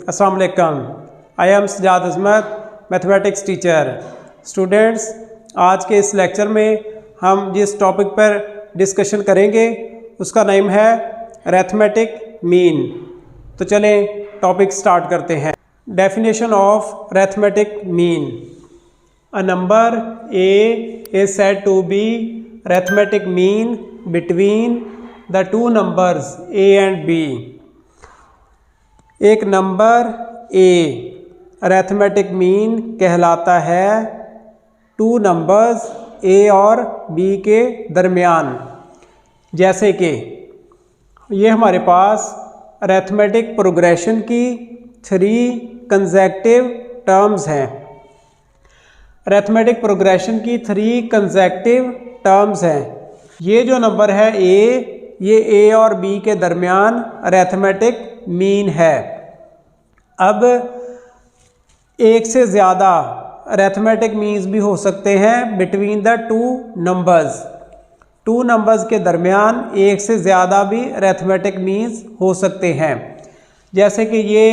अस्सलाम वालेकुम। I am Sajjad Azmat, mathematics teacher. Students, आज के इस लेक्चर में हम जिस टॉपिक पर डिस्कशन करेंगे उसका नेम है अरिथमेटिक मीन। तो चलें टॉपिक स्टार्ट करते हैं। Definition of arithmetic mean. A number A is said to be arithmetic mean between the two numbers A and B. एक नंबर A अरिथमेटिक मीन कहलाता है टू नंबर्स A और B के दरमियान। जैसे कि ये हमारे पास अरिथमेटिक प्रोग्रेशन की 3 कंसेक्टिव टर्म्स हैं। अरिथमेटिक प्रोग्रेशन की 3 कंसेक्टिव टर्म्स हैं। ये जो नंबर है A, ये A और B के दरमियान अरिथमेटिक मीन है। अब एक से ज़्यादा अरिथमेटिक मीन्स भी हो सकते हैं बिटवीन द टू नंबर्स के दरमियान एक से ज़्यादा भी अरिथमेटिक मीन्स हो सकते हैं। जैसे कि ये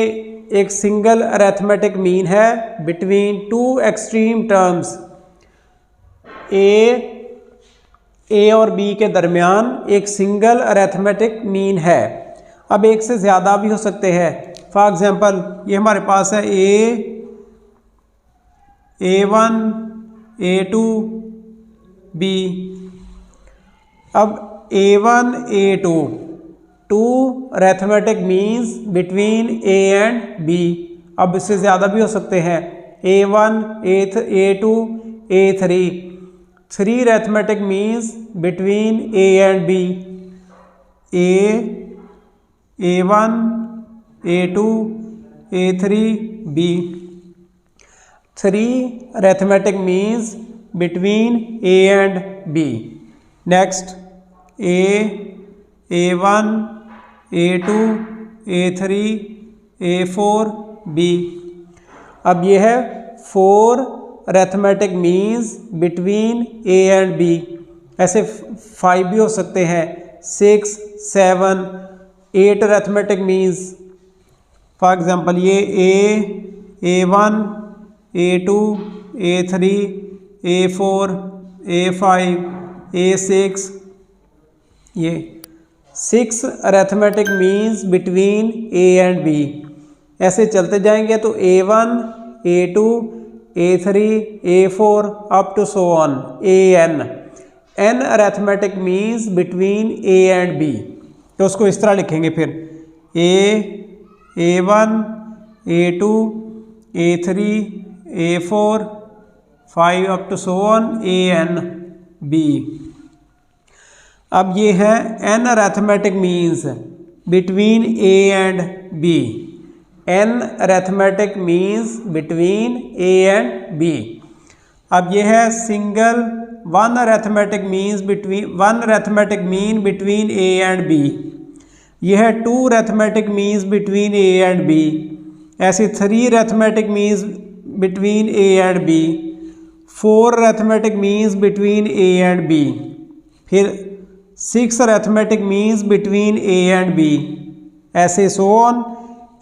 एक सिंगल अरिथमेटिक मीन है बिटवीन टू एक्सट्रीम टर्म्स ए और बी के दरमियान एक सिंगल अरिथमेटिक मीन है। अब एक से ज़्यादा भी हो सकते हैं। फॉर एग्जांपल ये हमारे पास है A1 A2 B। अब A1 A2 two arithmetic means between A and B। अब इससे ज़्यादा भी हो सकते हैं A1 A2 A3 3 arithmetic means between A and B। A1 A2 A3 B 3 arithmetic means between A and B। Next A1 A2 A3 A4 B। अब ये है 4 arithmetic means between A and B। ऐसे 5 भी हो सकते हैं, 6 7 8 arithmetic means. For example ये A1 A2 A3 A4 A5 A6, ये 6 arithmetic means between A and B। ऐसे चलते जाएंगे तो A1 A2 A3 A4 up to so on n arithmetic means between A and B। तो उसको इस तरह लिखेंगे फिर A1 A2 A3 A4 5 up to so on n B। अब ये है n arithmetic means between A and B। n arithmetic means between A and B। अब ये है single 1 arithmetic mean between A and B। यह है 2 arithmetic means between A and B। ऐसे 3 arithmetic means between A and B। 4 arithmetic means between A and B। फिर 6 arithmetic means between A and B। ऐसे सो on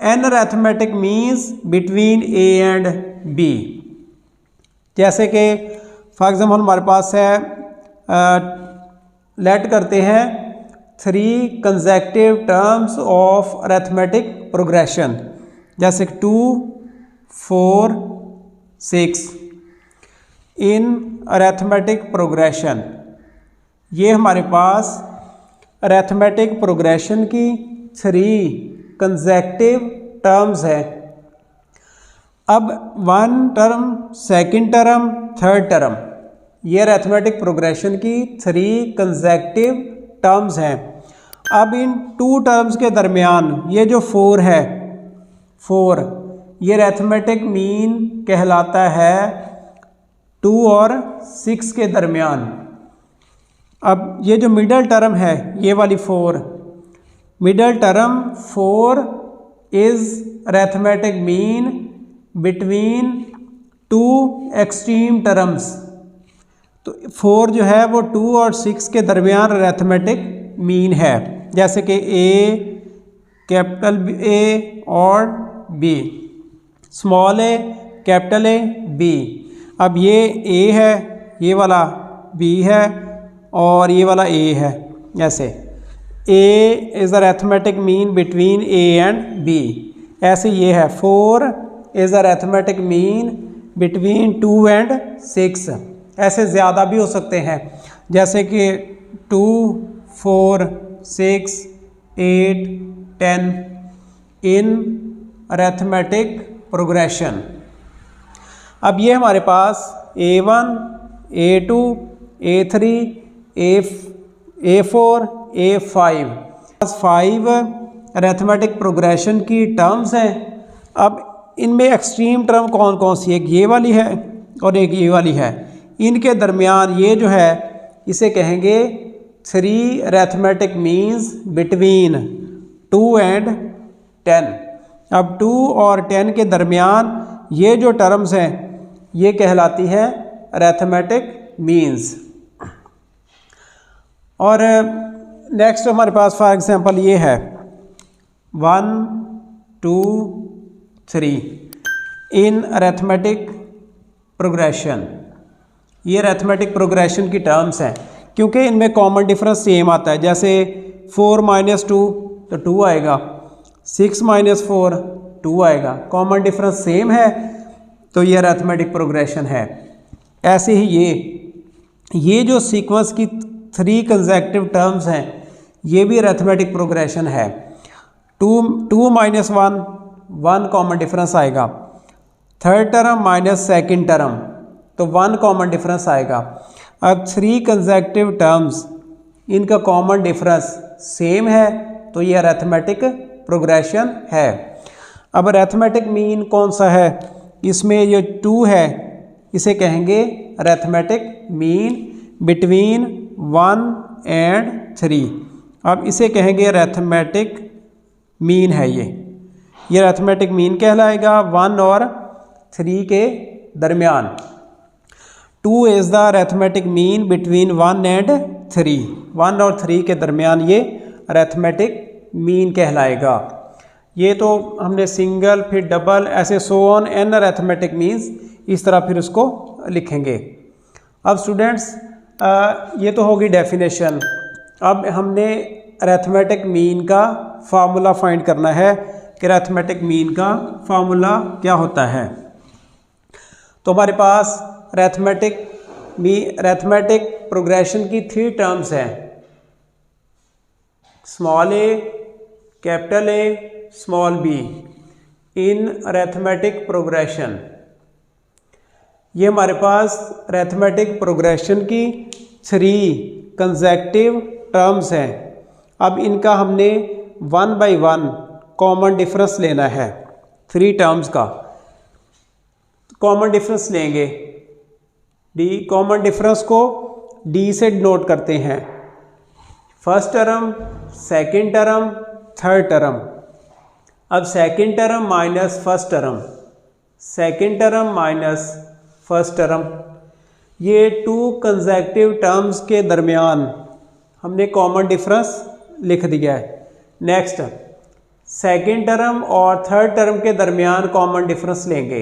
n arithmetic means between A and B। जैसे कि for example हमारे पास है late करते हैं 3 consecutive terms of arithmetic progression. जैसे 2 4 6 इन अरिथमेटिक प्रोग्रेशन। ये हमारे पास अरिथमेटिक प्रोग्रेशन की 3 कंसेक्टिव टर्म्स है। अब 1 term, second term, third term, ये अरिथमेटिक प्रोग्रेशन की 3 कंसेक्टिव टर्म्स हैं। अब इन 2 टर्म्स के दरमियान ये जो 4 है, 4 ये अरिथमेटिक मीन कहलाता है 2 और 6 के दरमियान। अब ये जो मिडल टर्म है, ये वाली 4, middle term 4 is arithmetic mean between 2 extreme terms. तो 4 जो है वो 2 और 6 के दरमियान अरिथमेटिक मीन है। जैसे कि A, कैपिटल A और B, small A capital A B. अब ये ए है, ये वाला बी है और ये वाला ए है। ऐसे A is the arithmetic mean between A and B. ऐसे ये है 4 is the arithmetic mean between 2 and 6। ऐसे ज़्यादा भी हो सकते हैं, जैसे कि 2, 4, 6, 8, 10 इन अरिथमेटिक प्रोग्रेशन। अब ये हमारे पास A1, A2, A3, A4, A5 5 arithmetic progression की टर्म्स हैं। अब इनमें एक्सट्रीम टर्म कौन कौन सी, एक ये वाली है और एक ये वाली है। इनके दरमियान ये जो है इसे कहेंगे 3 अरिथमेटिक मीन्स बिटवीन 2 एंड 10। अब 2 और 10 के दरमियान ये जो टर्म्स हैं ये कहलाती है अरिथमेटिक मीन्स। और नेक्स्ट हमारे पास फॉर एग्जांपल ये है 1, 2, 3 इन अरिथमेटिक प्रोग्रेशन। ये अरिथमेटिक प्रोग्रेशन की टर्म्स हैं, क्योंकि इनमें कॉमन डिफरेंस सेम आता है। जैसे 4 - 2 तो 2 आएगा, 6 - 4 2 आएगा, कॉमन डिफरेंस सेम है तो ये अरिथमेटिक प्रोग्रेशन है। ऐसे ही ये जो सीक्वेंस की 3 कंसेक्टिव टर्म्स हैं ये भी अरिथमेटिक प्रोग्रेशन है। 2 - 1 कॉमन डिफरेंस आएगा, third term minus second term तो 1 कॉमन डिफरेंस आएगा। अब 3 कंसेक्टिव टर्म्स इनका कॉमन डिफरेंस सेम है तो ये अरिथमेटिक प्रोग्रेशन है। अब अरिथमेटिक मीन कौन सा है, इसमें ये 2 है इसे कहेंगे अरिथमेटिक मीन बिटवीन 1 एंड 3। अब इसे कहेंगे अरिथमेटिक मीन है ये अरिथमेटिक मीन कहलाएगा 1 और 3 के दरमियान। 2 is the arithmetic mean between 1 and 3। 1 और 3 के दरमियान ये अरिथमेटिक मीन कहलाएगा। ये तो हमने सिंगल फिर डबल ऐसे so on an arithmetic means इस तरह फिर उसको लिखेंगे। अब स्टूडेंट्स ये तो होगी डेफिनेशन। अब हमने अरिथमेटिक मीन का फार्मूला फाइंड करना है कि अरिथमेटिक मीन का फार्मूला क्या होता है। तो हमारे पास अरिथमेटिक प्रोग्रेशन की 3 टर्म्स हैं, small A capital A small be in arithmetic progression. ये हमारे पास अरिथमेटिक प्रोग्रेशन की 3 कंसेक्टिव टर्म्स हैं। अब इनका हमने 1 by 1 कॉमन डिफरेंस लेना है। 3 टर्म्स का कॉमन डिफरेंस लेंगे। डी कॉमन डिफरेंस को डी से डिनोट करते हैं, first term, second term, third term. अब second term minus first term, second term minus first term, ये 2 कंसेक्टिव टर्म्स के दरमियान हमने कॉमन डिफरेंस लिख दिया है। नेक्स्ट सेकंड टर्म और थर्ड टर्म के दरमियान कॉमन डिफरेंस लेंगे।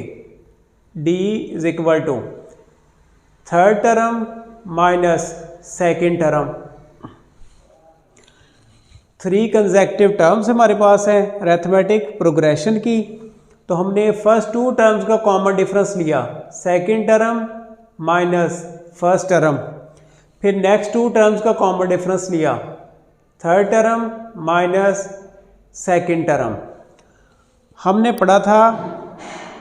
D is equal to third term minus second term. 3 consecutive terms हमारे पास है अरिथमेटिक प्रोग्रेशन की, तो हमने फर्स्ट 2 टर्म्स का कॉमन डिफरेंस लिया, second term minus first term. फिर नेक्स्ट 2 टर्म्स का कॉमन डिफरेंस लिया, third term minus second term. हमने पढ़ा था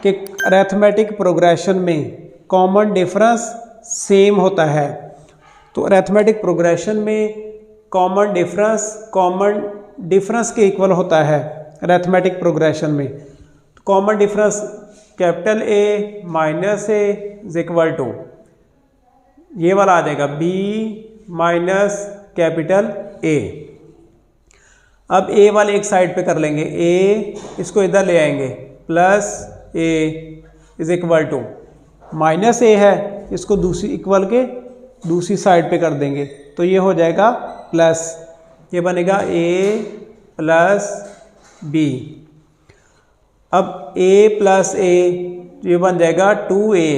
कि अरिथमेटिक प्रोग्रेशन में कॉमन डिफरेंस सेम होता है, तो अरिथमेटिक प्रोग्रेशन में कॉमन डिफरेंस के इक्वल होता है। अरिथमेटिक प्रोग्रेशन में common difference capital A minus A is equal to ये वाला आ जाएगा बी माइनस कैपिटल ए। अब ए वाले एक साइड पे कर लेंगे, ए इसको इधर ले आएंगे, plus a is equal to minus a है, इसको दूसरी इक्वल के दूसरी साइड पे कर देंगे तो ये हो जाएगा प्लस, ये बनेगा ए प्लस बी। अब a प्लस ए ये बन जाएगा 2a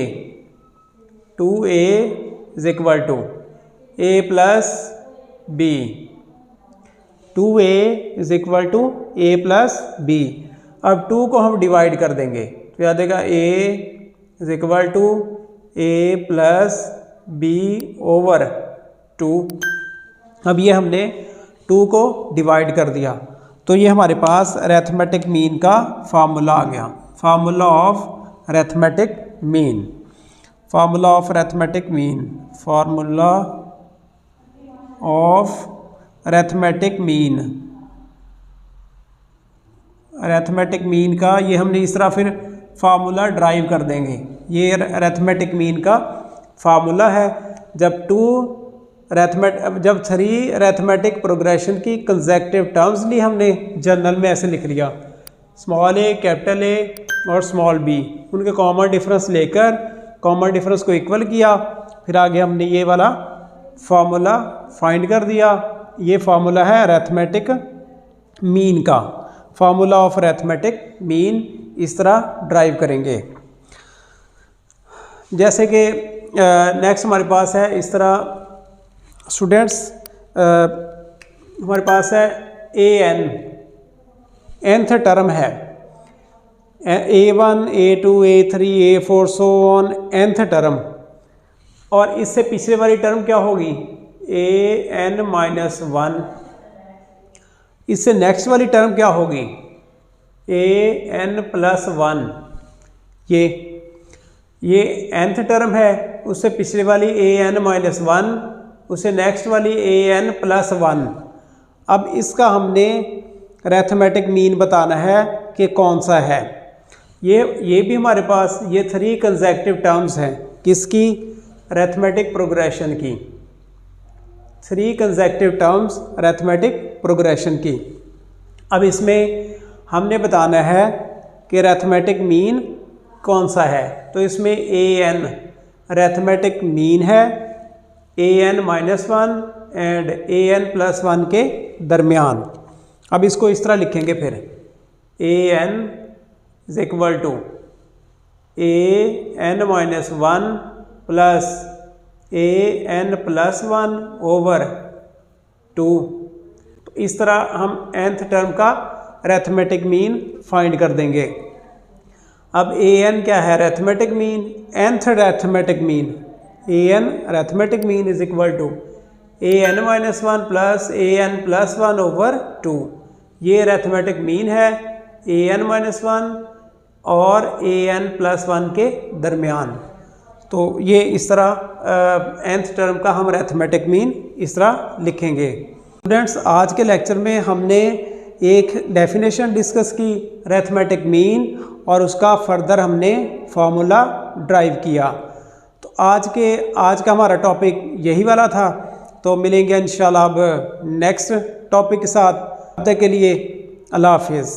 is equal to a plus B 2a is equal to a plus B. अब 2 को हम डिवाइड कर देंगे तो याद देगा a is equal to a plus B over 2। अब ये हमने 2 को डिवाइड कर दिया तो ये हमारे पास अरिथमेटिक मीन का फार्मूला आ गया। Formula of arithmetic mean, formula of arithmetic mean, formula of arithmetic mean, arithmetic mean का ये हमने इस तरह फिर फार्मूला ड्राइव कर देंगे। ये अरिथमेटिक मीन का फार्मूला है। जब 3 अरिथमेटिक प्रोग्रेशन की कंसेक्टिव टर्म्स ली हमने, जनरल में ऐसे लिख लिया स्मॉल ए कैपिटल ए और स्मॉल बी, उनके कॉमन डिफरेंस लेकर कॉमन डिफरेंस को इक्वल किया, फिर आगे हमने ये वाला फार्मूला फाइंड कर दिया। ये फार्मूला है अरिथमेटिक मीन का, फार्मूला ऑफ अरिथमेटिक मीन इस तरह ड्राइव करेंगे। जैसे कि नेक्स्ट हमारे पास है इस तरह स्टूडेंट्स, हमारे पास है nth टर्म है a1 a2 a3 a4 so on nth term, और इससे पिछले वाली टर्म क्या होगी an-1, इससे नेक्स्ट वाली टर्म क्या होगी an+1। ये nth टर्म है, उससे पिछले वाली an-1, उससे नेक्स्ट वाली an+1। अब इसका हमने अरिथमेटिक मीन बताना है कि कौन सा है। ये भी हमारे पास ये 3 कंसेक्टिव टर्म्स हैं, किसकी अरिथमेटिक प्रोग्रेशन की, 3 कंसेक्टिव टर्म्स अरिथमेटिक प्रोग्रेशन की। अब इसमें हमने बताना है कि अरिथमेटिक मीन कौन सा है, तो इसमें an अरिथमेटिक मीन है an-1 एंड an+1 के दरमियान। अब इसको इस तरह लिखेंगे फिर an is equal to an-1 plus an+1 over 2। तो इस तरह हम nth टर्म का अरिथमेटिक मीन फाइंड कर देंगे। अब an क्या है arithmetic mean, nth arithmetic mean, an arithmetic mean is equal to an-1 plus an+1 over 2। ये अरिथमेटिक मीन है an-1 और an+1 के दरमियान। तो ये इस तरह nth टर्म का हम अरिथमेटिक मीन इस तरह लिखेंगे। स्टूडेंट्स, आज के लेक्चर में हमने एक डेफिनेशन डिस्कस की अरिथमेटिक मीन और उसका फर्दर हमने फार्मूला ड्राइव किया। तो आज का हमारा टॉपिक यही वाला था। तो मिलेंगे इंशाल्लाह अब नेक्स्ट टॉपिक के साथ। तब तक के लिए अल्लाह हाफिज़।